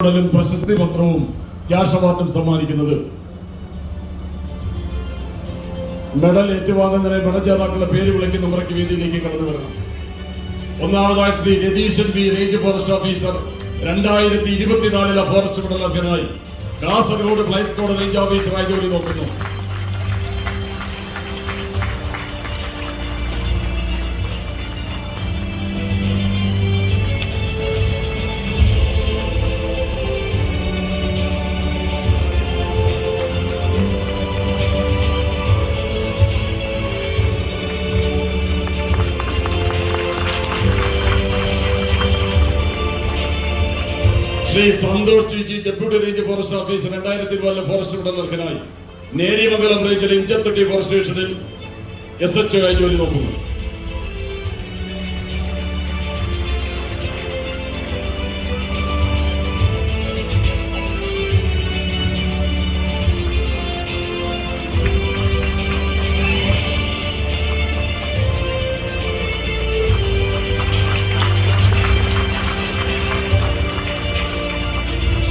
പ്രശസ്തി പത്രവും ക്യാഷ് അവാർഡും സമ്മാനിക്കുന്നത്. മെഡൽ ഏറ്റുവാങ്ങുന്നതിനെ മെഡൽ ജേതാക്കളുടെ പേര് വിളിക്കുന്ന മുറയ്ക്ക് വേദിയിലേക്ക് കടന്നു വരണം. ഒന്നാമതായി Shri Ratheeshan B, range forest officer, 2024 forest medal അർഹനായി കാസർഗോഡ് ഫ്ലൈസ്കോഡ് റേഞ്ച് ഓഫീസറായി ജോലി നോക്കുന്നു. Shri Santhosh G, deputy range forest officer, 2004 forest medal അർഹനായി നേരിമംഗലം റേഞ്ചിലെ ഇഞ്ചത്തൊട്ടി ഫോറസ്റ്റ് സ്റ്റേഷനിൽ SHO ആയി ജോലി നോക്കുന്നു.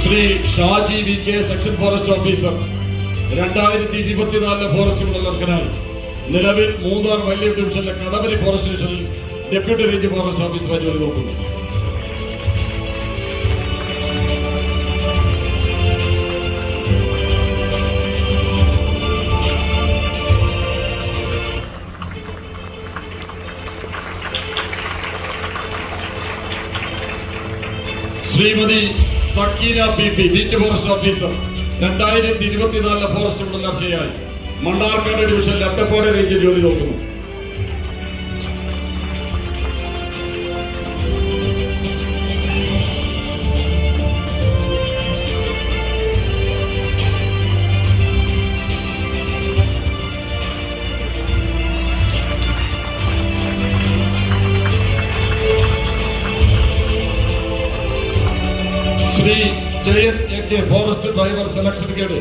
Shri Shaji v k, section forest officer, 2024 forest medal അർഹനായി നിലവിൽ മൂന്നാർ വലിയ ഡിവിഷനിലെ കടവരി ഫോറസ്റ്റ് സ്റ്റേഷനിൽ ഡെപ്യൂട്ടി റേഞ്ച് ഫോറസ്റ്റ് ഓഫീസറായി ജോലി നോക്കുന്നു. Shrimati Sakeena p, beat forest officer, 2024 forest medal അർഹയായി മണ്ണാർക്കാട് ഡിവിഷനിൽ അട്ടപ്പാടി റേഞ്ചിൽ ജോലി നോക്കുന്നു. Shri Jayan AK, forest driver selection grade,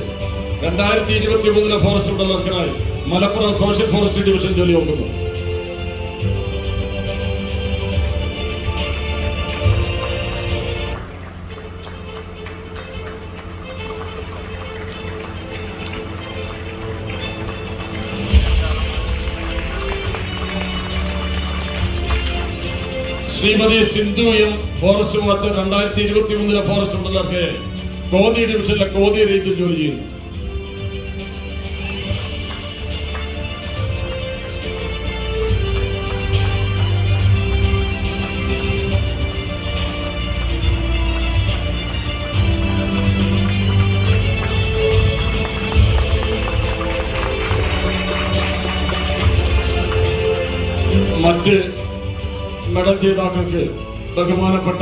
2023 forest medal അർഹനായി മലപ്പുറം സോഷ്യൽ ഫോറസ്റ്റ് ഡിവിഷൻ ജോലി നോക്കുന്നു. Shrimati Sindhu M, forest watcher, 2023 forest medal അർഹയായി Konni ഡിവിഷനിലെ കോന്നി റേഞ്ചിൽ ജോലി ചെയ്യുന്നു. മറ്റ് മെഡൽ ജേതാക്കൾക്ക് ബഹുമാനപ്പെട്ട